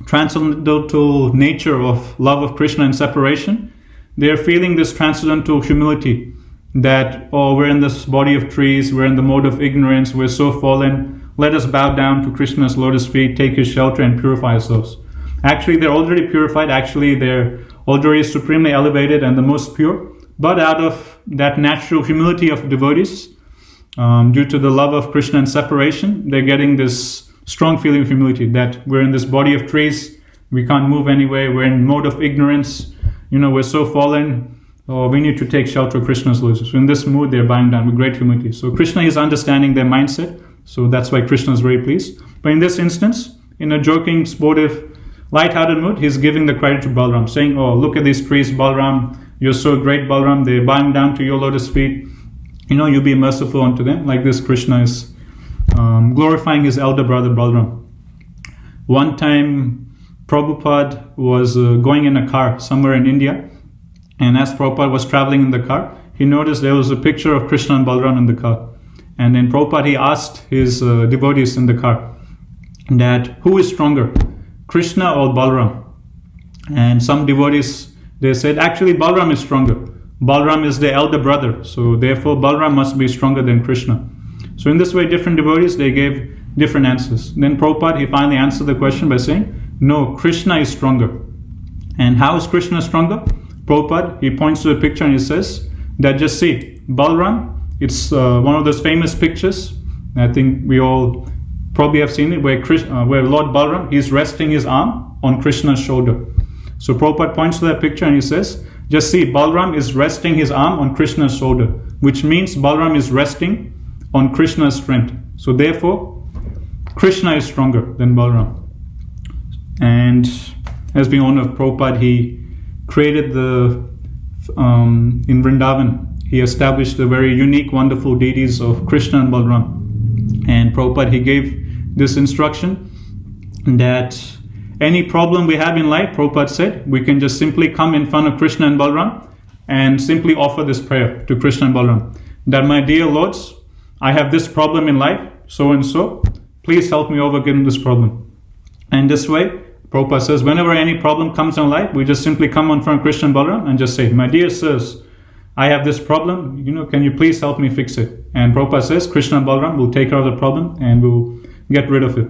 transcendental nature of love of Krishna and separation, they're feeling this transcendental humility that, oh, we're in this body of trees, we're in the mode of ignorance, we're so fallen, let us bow down to Krishna's lotus feet, take his shelter and purify ourselves. Actually, they're already purified, actually they're already supremely elevated and the most pure, but out of that natural humility of devotees, due to the love of Krishna and separation, they're getting this strong feeling of humility, that we're in this body of trees, we can't move anywhere, we're in mode of ignorance, we're so fallen, we need to take shelter of Krishna's lotus. So in this mood, they're bowing down with great humility. So Krishna is understanding their mindset, so that's why Krishna is very pleased. But in this instance, in a joking, sportive, light-hearted mood, he's giving the credit to Balram, saying, oh, look at these trees, Balram, you're so great, Balram, they're bowing down to your lotus feet. You be merciful unto them. Like this, Krishna is glorifying his elder brother Balram. One time, Prabhupada was going in a car somewhere in India, and as Prabhupada was traveling in the car, he noticed there was a picture of Krsna and Balrama in the car. And then Prabhupada, he asked his devotees in the car that who is stronger, Krishna or Balram? And some devotees, they said, actually Balram is stronger. Balram is the elder brother, so therefore Balram must be stronger than Krishna. So in this way, different devotees, they gave different answers. Then Prabhupada, he finally answered the question by saying, no, Krishna is stronger. And how is Krishna stronger? Prabhupada, he points to a picture and he says that just see, Balram, it's one of those famous pictures, I think we all probably have seen it, where Lord Balram, he's resting his arm on Krishna's shoulder. So Prabhupada points to that picture and he says, just see, Balram is resting his arm on Krishna's shoulder, which means Balram is resting on Krishna's strength. So therefore, Krishna is stronger than Balram. And as we all know, Prabhupada, he created in Vrindavan, he established the very unique, wonderful deities of Krsna and Balrama. And Prabhupada, he gave this instruction that any problem we have in life, Prabhupada said, we can just simply come in front of Krsna and Balrama and simply offer this prayer to Krsna and Balrama. That my dear lords, I have this problem in life, so and so, please help me overcome this problem. And this way, Prabhupada says, whenever any problem comes in life, we just simply come in front of Krsna and Balrama and just say, my dear sirs, I have this problem, can you please help me fix it? And Prabhupada says, Krsna and Balrama will take care of the problem and will get rid of it.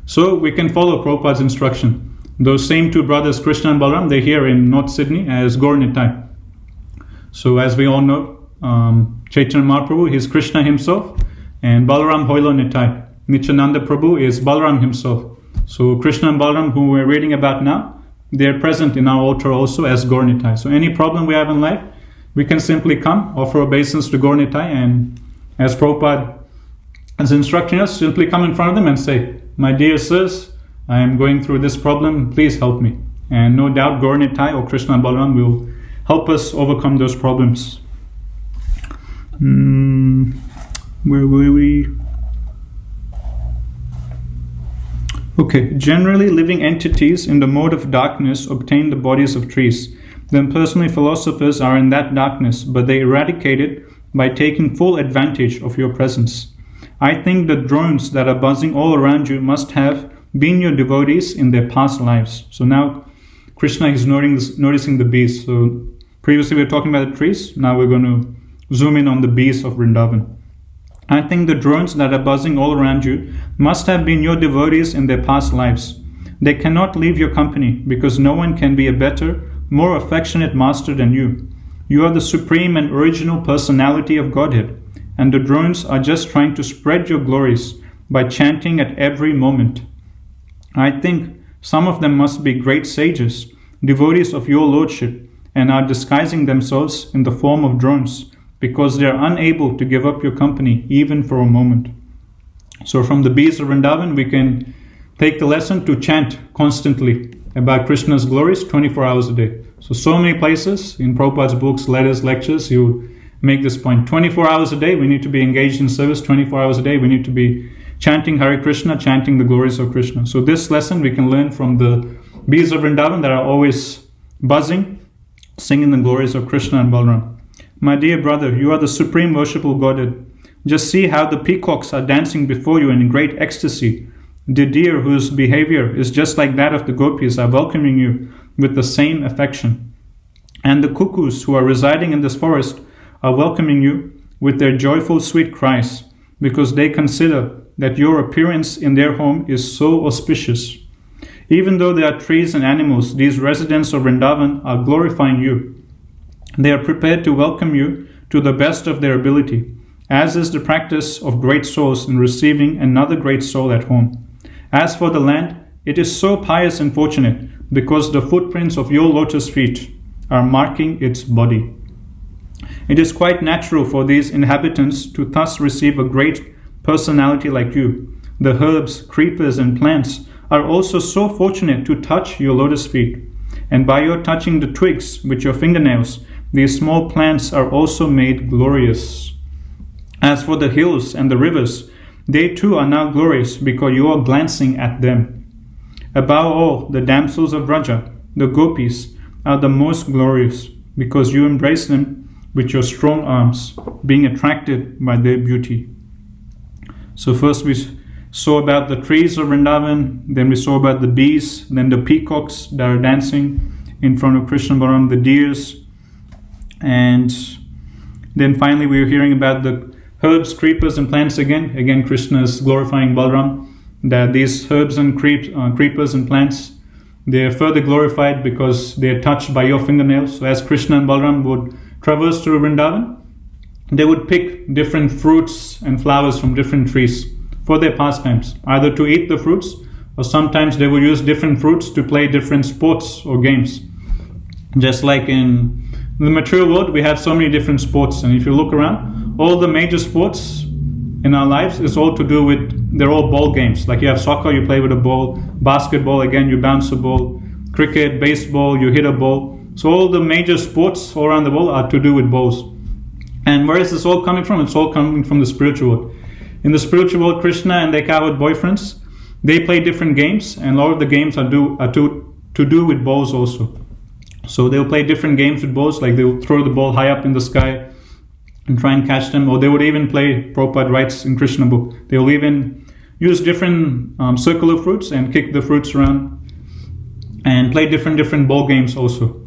So we can follow Prabhupada's instruction. Those same two brothers, Krsna and Balrama, they're here in North Sydney as Gaur Nitai. So as we all know, Chaitanya Mahaprabhu is Krishna himself, and Balaram Hoilo Nitai. Nityananda Prabhu is Balaram himself. So Krishna and Balram, who we're reading about now, they're present in our altar also as Gaur Nitai. So any problem we have in life, we can simply come, offer obeisance to Gaur Nitai, and as Prabhupada is instructing us, simply come in front of them and say, my dear sirs, I am going through this problem, please help me. And no doubt Gaur Nitai or Krishna and Balram will help us overcome those problems. Where were we? Okay, generally living entities in the mode of darkness obtain the bodies of trees. Then personally philosophers are in that darkness, but they eradicate it by taking full advantage of your presence. I think the drones that are buzzing all around you must have been your devotees in their past lives. So now Krishna is noticing the bees. So previously we were talking about the trees, now we're going to zoom in on the bees of Vrindavan. I think the drones that are buzzing all around you must have been your devotees in their past lives. They cannot leave your company because no one can be a better, more affectionate master than you. You are the supreme and original personality of Godhead, and the drones are just trying to spread your glories by chanting at every moment. I think some of them must be great sages, devotees of your lordship, and are disguising themselves in the form of drones, because they are unable to give up your company even for a moment. So from the bees of Vrindavan, we can take the lesson to chant constantly about Krishna's glories 24 hours a day. So many places in Prabhupada's books, letters, lectures, you make this point. 24 hours a day, we need to be engaged in service. 24 hours a day, we need to be chanting Hare Krishna, chanting the glories of Krishna. So this lesson we can learn from the bees of Vrindavan that are always buzzing, singing the glories of Krishna and Balram. My dear brother, you are the supreme worshipful Godhead. Just see how the peacocks are dancing before you in great ecstasy. The deer, whose behavior is just like that of the gopis, are welcoming you with the same affection. And the cuckoos who are residing in this forest are welcoming you with their joyful sweet cries, because they consider that your appearance in their home is so auspicious. Even though there are trees and animals, these residents of Vrindavan are glorifying you. They are prepared to welcome you to the best of their ability, as is the practice of great souls in receiving another great soul at home. As for the land, it is so pious and fortunate because the footprints of your lotus feet are marking its body. It is quite natural for these inhabitants to thus receive a great personality like you. The herbs, creepers, and plants are also so fortunate to touch your lotus feet. And by your touching the twigs with your fingernails, these small plants are also made glorious. As for the hills and the rivers, they too are now glorious because you are glancing at them. Above all, the damsels of Vraja, the gopis, are the most glorious because you embrace them with your strong arms, being attracted by their beauty. So first we saw about the trees of Vrindavan, then we saw about the bees, then the peacocks that are dancing in front of Krishna and Balram, the deers, and then finally we were hearing about the herbs, creepers, and plants again. Again, Krishna is glorifying Balram, that these herbs and creepers and plants, they are further glorified because they are touched by your fingernails. So as Krishna and Balram would traverse through Vrindavan, they would pick different fruits and flowers from different trees for their pastimes, either to eat the fruits, or sometimes they would use different fruits to play different sports or games. Just like in the material world, we have so many different sports, and if you look around, all the major sports in our lives is all to do with, they're all ball games. Like you have soccer, you play with a ball, basketball, again, you bounce a ball, cricket, baseball, you hit a ball. So all the major sports all around the world are to do with balls. And where is this all coming from? It's all coming from the spiritual world. In the spiritual world, Krishna and their cowherd boyfriends, they play different games, and a lot of the games are to do with balls also. So they'll play different games with balls, like they'll throw the ball high up in the sky and try and catch them, or they would even play, Prabhupada writes in Krishna book, they will even use different circular fruits and kick the fruits around and play different ball games also.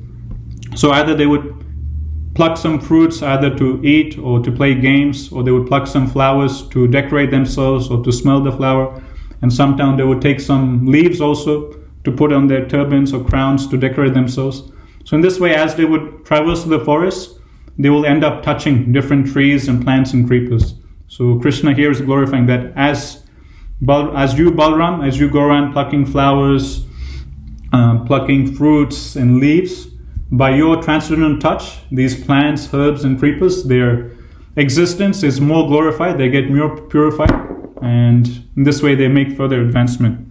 So either they would pluck some fruits either to eat or to play games, or they would pluck some flowers to decorate themselves or to smell the flower, and sometimes they would take some leaves also to put on their turbans or crowns to decorate themselves. So in this way, as they would traverse the forest, they will end up touching different trees and plants and creepers. So Krishna here is glorifying that as you, Balram, as you go around plucking flowers, plucking fruits and leaves, by your transcendental touch, these plants, herbs, and creepers, their existence is more glorified, they get more purified, and in this way they make further advancement.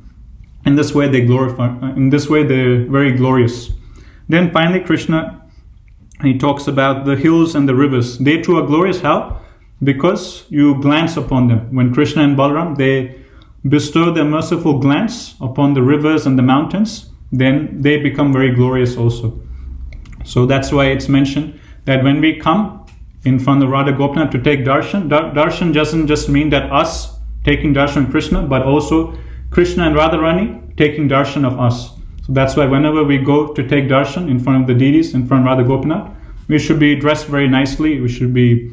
In this way they glorify, in this way they're very glorious. Then finally Krishna, he talks about the hills and the rivers. They too are glorious. How? Because you glance upon them. When Krishna and Balram, they bestow their merciful glance upon the rivers and the mountains, then they become very glorious also. So that's why it's mentioned that when we come in front of Radha Gopinath to take darshan, darshan doesn't just mean that us taking darshan of Krishna, but also Krishna and Radharani taking darshan of us. So that's why whenever we go to take darshan in front of the deities, in front of Radha Gopinath, we should be dressed very nicely. We should be,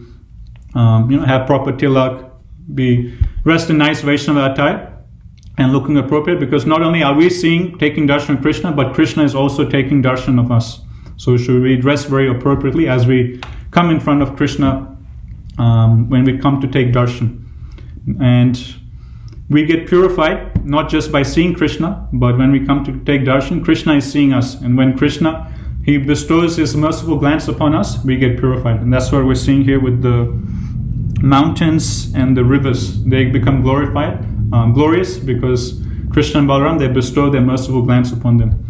have proper tilak, be dressed in nice Vaishnava attire and looking appropriate, because not only are we taking darshan of Krishna, but Krishna is also taking darshan of us. So should we dress very appropriately as we come in front of Krishna when we come to take darshan. And we get purified not just by seeing Krishna, but when we come to take darshan, Krishna is seeing us. And when Krishna, he bestows his merciful glance upon us, we get purified. And that's what we're seeing here with the mountains and the rivers. They become glorious because Krishna and Balram, they bestow their merciful glance upon them.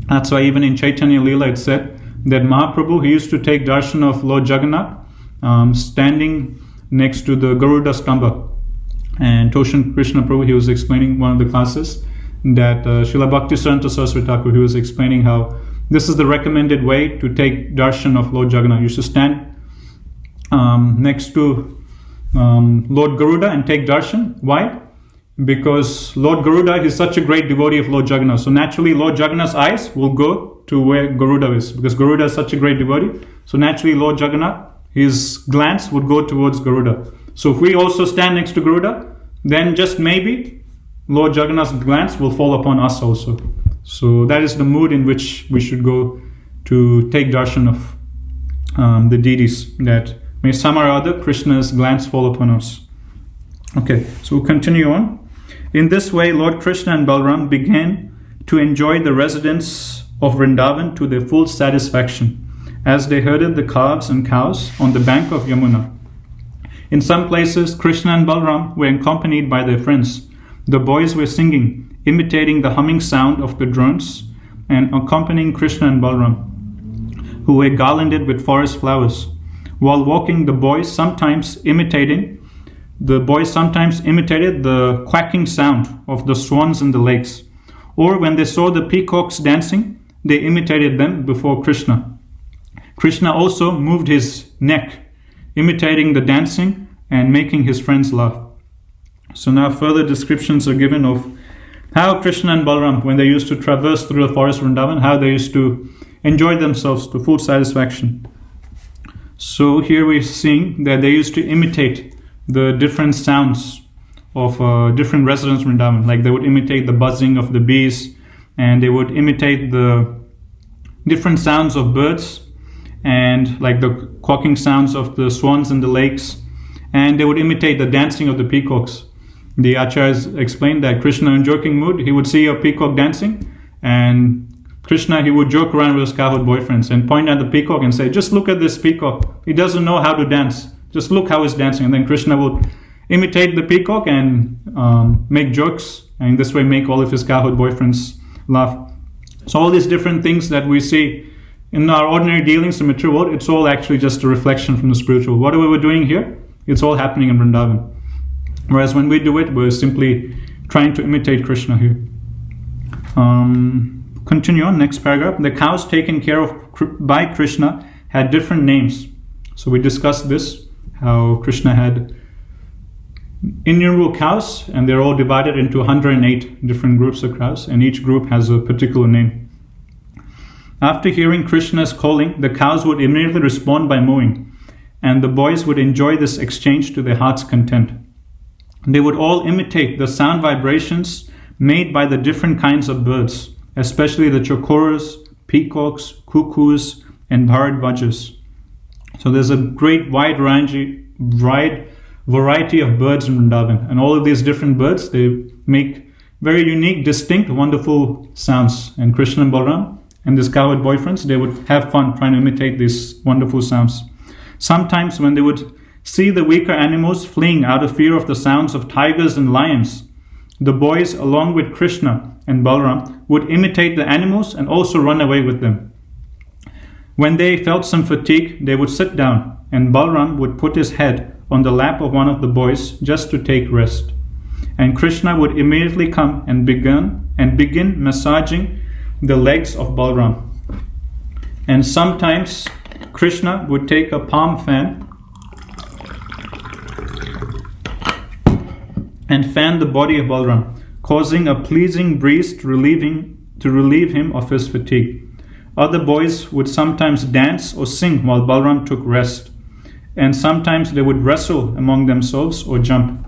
That's why even in Chaitanya Leela it said that Mahaprabhu, he used to take darshan of Lord Jagannath standing next to the Garuda Stamba. And Toshan Krishna Prabhu, he was explaining one of the classes that Srila Bhaktisaranta Saraswati Thakur, he was explaining how this is the recommended way to take darshan of Lord Jagannath. You should stand next to Lord Garuda and take darshan. Why? Because Lord Garuda is such a great devotee of Lord Jagannath. So naturally Lord Jagannath's eyes will go to where Garuda is, because Garuda is such a great devotee. So naturally Lord Jagannath, his glance would go towards Garuda. So if we also stand next to Garuda, then just maybe Lord Jagannath's glance will fall upon us also. So that is the mood in which we should go to take darshan of the deities that May some or other Krishna's glance fall upon us. Okay, so we'll continue on. In this way, Lord Krishna and Balram began to enjoy the residence of Vrindavan to their full satisfaction, as they herded the calves and cows on the bank of Yamuna. In some places, Krishna and Balram were accompanied by their friends. The boys were singing, imitating the humming sound of the drones, and accompanying Krishna and Balram, who were garlanded with forest flowers. While walking, the boys sometimes imitated the quacking sound of the swans in the lakes. Or when they saw the peacocks dancing, they imitated them before Krishna. Krishna also moved his neck, imitating the dancing and making his friends laugh. So now further descriptions are given of how Krishna and Balram, when they used to traverse through the forest of Vrindavan, how they used to enjoy themselves to full satisfaction. So here we're seeing that they used to imitate the different sounds of different residents of Vrindavan. Like they would imitate the buzzing of the bees, and they would imitate the different sounds of birds, and like the quacking sounds of the swans in the lakes, and they would imitate the dancing of the peacocks. The acharyas explained that Krishna, in joking mood, he would see a peacock dancing, and Krishna, he would joke around with his cowherd boyfriends and point at the peacock and say, just look at this peacock. He doesn't know how to dance. Just look how he's dancing. And then Krishna would imitate the peacock and make jokes, and in this way make all of his cowherd boyfriends laugh. So all these different things that we see in our ordinary dealings in the material world, it's all actually just a reflection from the spiritual. Whatever we're doing here, it's all happening in Vrindavan. Whereas when we do it, we're simply trying to imitate Krishna here. Continue on, next paragraph. The cows taken care of by Krishna had different names. So we discussed this, how Krishna had innumerable cows, and they're all divided into 108 different groups of cows, and each group has a particular name. After hearing Krishna's calling, the cows would immediately respond by mooing, and the boys would enjoy this exchange to their heart's content. They would all imitate the sound vibrations made by the different kinds of birds, especially the chokoras, peacocks, cuckoos, and bharadvajas. So there's a great wide variety of birds in Vrindavan, and all of these different birds, they make very unique, distinct, wonderful sounds. And Krishna and Balram and his cowherd boyfriends, they would have fun trying to imitate these wonderful sounds. Sometimes when they would see the weaker animals fleeing out of fear of the sounds of tigers and lions, the boys, along with Krishna and Balram, would imitate the animals and also run away with them. When they felt some fatigue, they would sit down, and Balram would put his head on the lap of one of the boys just to take rest. And Krishna would immediately come and begin massaging the legs of Balram. And sometimes Krishna would take a palm fan and fan the body of Balram, causing a pleasing breeze to relieve him of his fatigue. Other boys would sometimes dance or sing while Balram took rest, and sometimes they would wrestle among themselves or jump.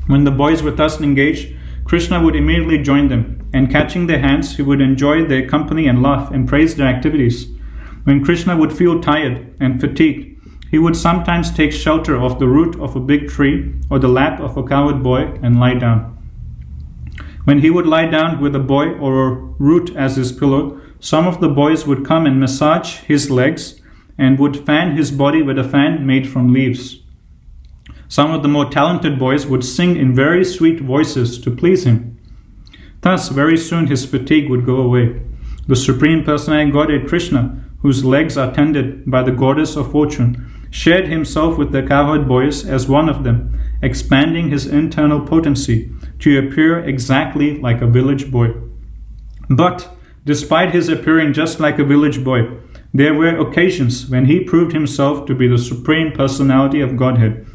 When the boys were thus engaged, Krishna would immediately join them, and catching their hands, he would enjoy their company and laugh and praise their activities. When Krishna would feel tired and fatigued, he would sometimes take shelter of the root of a big tree or the lap of a cowherd boy and lie down. When he would lie down with a boy or a root as his pillow, some of the boys would come and massage his legs and would fan his body with a fan made from leaves. Some of the more talented boys would sing in very sweet voices to please him. Thus, very soon his fatigue would go away. The Supreme Personality Godhead Krishna, whose legs are tended by the goddess of fortune, shared himself with the cowherd boys as one of them, expanding his internal potency to appear exactly like a village boy. But, despite his appearing just like a village boy, there were occasions when he proved himself to be the Supreme Personality of Godhead.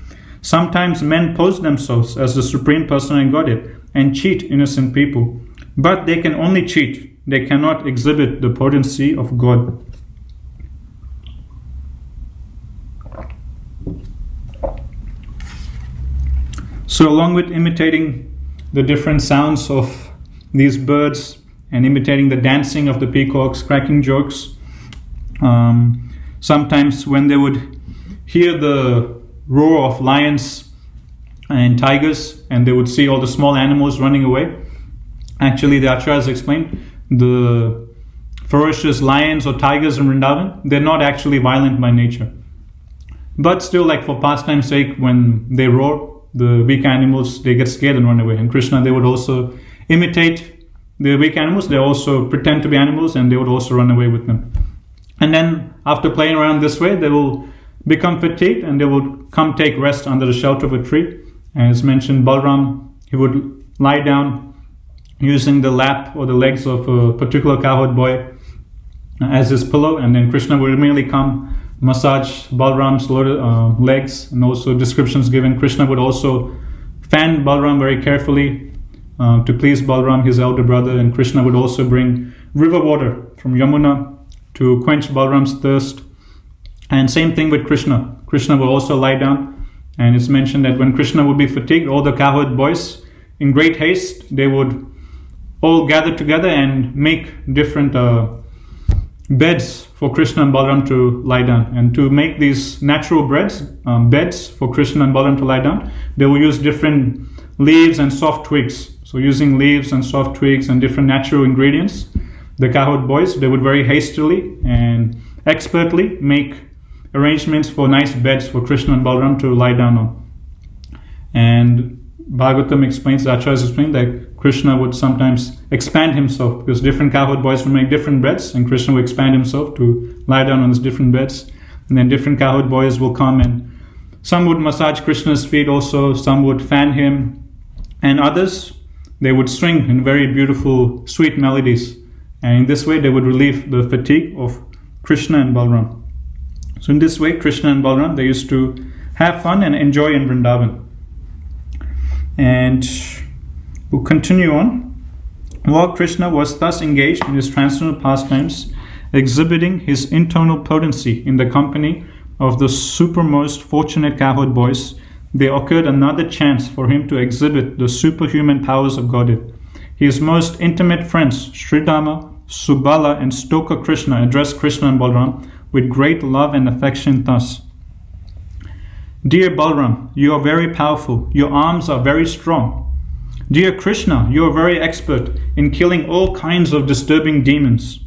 Sometimes men pose themselves as the Supreme Personality of Godhead and cheat innocent people. But they can only cheat. They cannot exhibit the potency of God. So along with imitating the different sounds of these birds and imitating the dancing of the peacocks, cracking jokes, sometimes when they would hear the roar of lions and tigers, and they would see all the small animals running away. Actually, the acharyas explain the ferocious lions or tigers in Vrindavan, they're not actually violent by nature. But still, like for pastime's sake, when they roar, the weak animals, they get scared and run away. And Krishna, they would also imitate the weak animals. They also pretend to be animals, and they would also run away with them. And then after playing around this way, they will become fatigued and they would come take rest under the shelter of a tree. As mentioned, Balram, he would lie down using the lap or the legs of a particular cowherd boy as his pillow, and then Krishna would immediately come massage Balram's legs, and also descriptions given. Krishna would also fan Balram very carefully to please Balram, his elder brother, and Krishna would also bring river water from Yamuna to quench Balram's thirst. And same thing with Krishna. Krishna would also lie down, and it's mentioned that when Krishna would be fatigued, all the cowherd boys, in great haste, they would all gather together and make different beds for Krishna and Balram to lie down. And to make these natural beds for Krishna and Balram to lie down, they will use different leaves and soft twigs. So using leaves and soft twigs and different natural ingredients, the cowherd boys, they would very hastily and expertly make arrangements for nice beds for Krishna and Balram to lie down on. And Bhagavatam explains, the acharyas explain that Krishna would sometimes expand himself, because different cowherd boys would make different beds, and Krishna would expand himself to lie down on these different beds. And then different cowherd boys will come, and some would massage Krishna's feet also, some would fan him, and others, they would sing in very beautiful, sweet melodies. And in this way, they would relieve the fatigue of Krishna and Balram. So in this way, Krishna and Balram, they used to have fun and enjoy in Vrindavan. And we'll continue on. While Krishna was thus engaged in his transcendental pastimes, exhibiting his internal potency in the company of the supermost fortunate cowherd boys, there occurred another chance for him to exhibit the superhuman powers of Godhead. His most intimate friends, Sridhama, Subala, and Stoka Krishna, addressed Krishna and Balram with great love and affection thus: Dear Balram, you are very powerful. Your arms are very strong. Dear Krishna, you are very expert in killing all kinds of disturbing demons.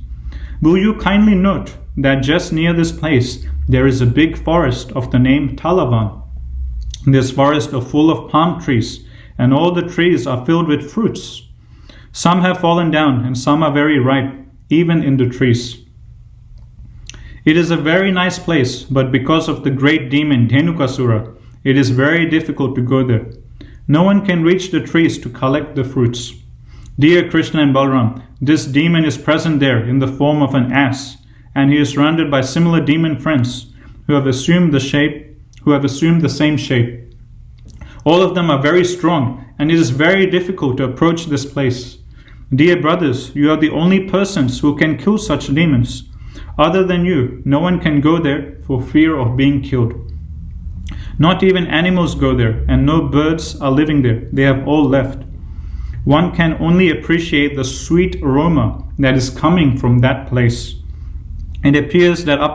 Will you kindly note that just near this place there is a big forest of the name Talavan. This forest is full of palm trees, and all the trees are filled with fruits. Some have fallen down, and some are very ripe, even in the trees. It is a very nice place, but because of the great demon Dhenukasura, it is very difficult to go there. No one can reach the trees to collect the fruits. Dear Krishna and Balram, this demon is present there in the form of an ass, and he is surrounded by similar demon friends who have assumed the same shape. All of them are very strong, and it is very difficult to approach this place. Dear brothers, you are the only persons who can kill such demons. Other than you, no one can go there for fear of being killed. Not even animals go there, and no birds are living there. They have all left. One can only appreciate the sweet aroma that is coming from that place. It appears that up